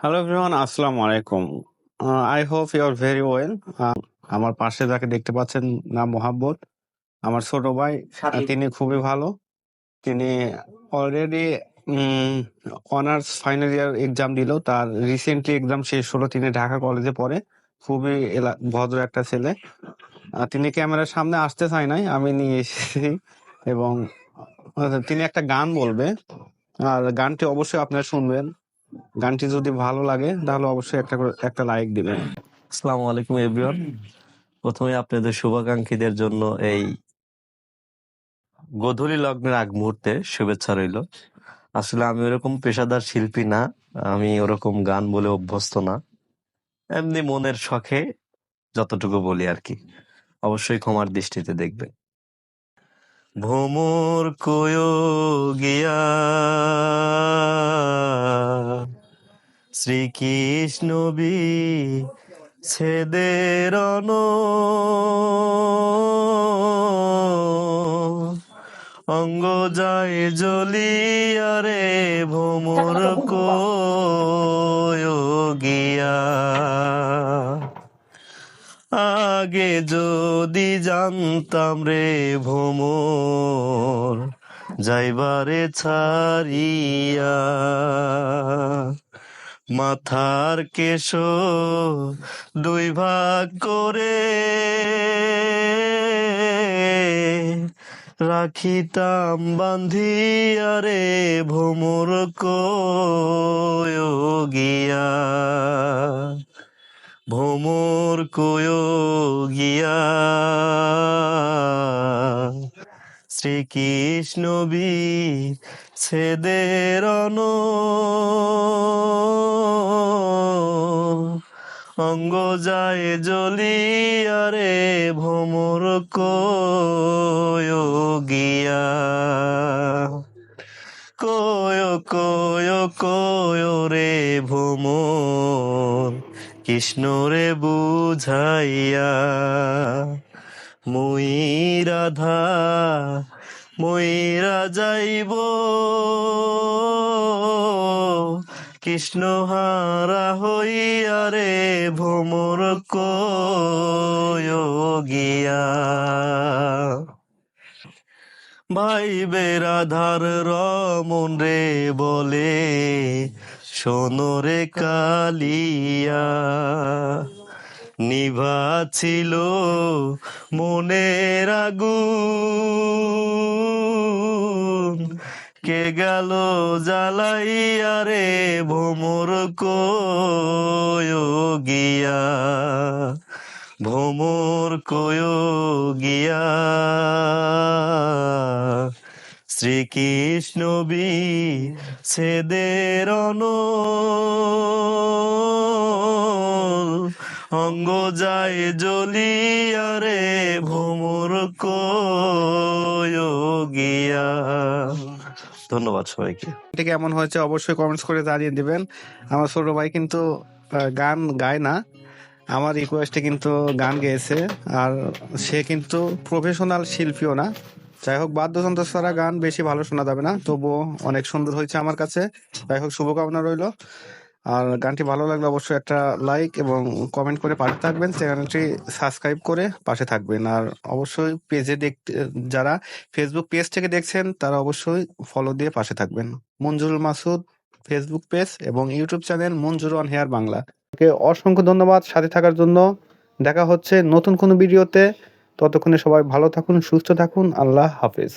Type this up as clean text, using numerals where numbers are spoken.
Hello everyone, আসসালামু আলাইকুম। I hope you are very well. আমার পাশে যাকে দেখতে পাচ্ছেন নাম মোহাম্মদ, আমার ছোট ভাই। তিনি খুবই ভালো। তিনি already honours final year exam দিল। তার রিসেন্টলি এক্সাম শেষ হলো। তিনি ঢাকা কলেজে পড়ে। খুবই ভদ্র একটা ছেলে। তিনি ক্যামেরার সামনে আসতে চায় নাই, আমি নিয়ে এসেছি। এবং তিনি একটা গান বলবে, আর গানটি অবশ্যই আপনারা শুনবেন। গানটি যদি ভালো লাগে তাহলে অবশ্যই একটা লাইক দিবেন। আসসালামু আলাইকুম এভরিওয়ান। প্রথমে আপনাদের শুভাকাঙ্ক্ষীদের জন্য এই গোধূলি লগ্নের আগ মুহূর্তে শুভেচ্ছা রইল। আসলে আমি ওরকম পেশাদার শিল্পী না, আমি ওরকম গান বলে অভ্যস্ত না, এমনি মনের শখে যতটুকু বলি আর কি। অবশ্যই ক্ষমার দৃষ্টিতে দেখবেন। ভ্রমর কোয়ো গিয়া শ্রীকৃষ্ণ বি ছেদের অঙ্গ যায় জ্বলিয়া রে ভ্রমর গিয়া। আগে যদি জানতাম রে ভ্রমর যাইবারে ছাড়িয়া, মাথার কেশ দুই ভাগ করে রাখিতাম বান্ধিয়া রে ভ্রমর গিয়া। ভ্রমর গিয়া শ্রীকৃষ্ণ বি ছেদের অঙ্গ যায় জ্বলিয়া রে ভ্রমর গিয়া। কয় রে ভ্রমর কৃষ্ণ রে বুঝাইয়া, মুই রাধা ময়রা যাইব কৃষ্ণ হারা হইয়া রে ভ্রমর গিয়া। ভাইবে রাধার রমন রে বলে সোনরে কালিয়া, নিভা ছিল মনের আগুন, কে গেল জ্বালাইয়া রে ভ্রমর গিয়া। ভ্রমর গিয়া শ্রীকৃষ্ণ বি ছেদের অঙ্গ যায় জ্বলিয়া রে ভ্রমর গিয়া। ধন্যবাদ সবাইকে। এটা কেমন হয়েছে অবশ্যই কমেন্টস করে জানিয়ে দিবেন। আমার ছোট ভাই কিন্তু গান গায় না, আমার রিকোয়েস্টে কিন্তু গান গেয়েছে। আর সে কিন্তু প্রফেশনাল শিল্পীও না। যাই হোক, বাদ্যযন্ত্র ছাড়া গান বেশি ভালো শোনা যাবে না, তবুও অনেক সুন্দর হয়েছে আমার কাছে। যাই হোক, শুভকামনা রইল। আর গানটি ভালো লাগলে অবশ্যই একটা লাইক এবং কমেন্ট করে পাশে থাকবেন। চ্যানেলটি সাবস্ক্রাইব করে পাশে থাকবেন। আর অবশ্যই পেজে দেখতে, যারা ফেসবুক পেজ থেকে দেখছেন তারা অবশ্যই ফলো দিয়ে পাশে থাকবেন। মঞ্জুরুল মাসুদ ফেসবুক পেজ এবং YouTube channel Manjur on air Bangla. অসংখ্য ধন্যবাদ সাথে থাকার জন্য। দেখা হচ্ছে নতুন কোনো ভিডিওতে। ততক্ষণে সবাই ভালো থাকুন, সুস্থ থাকুন। আল্লাহ হাফেজ।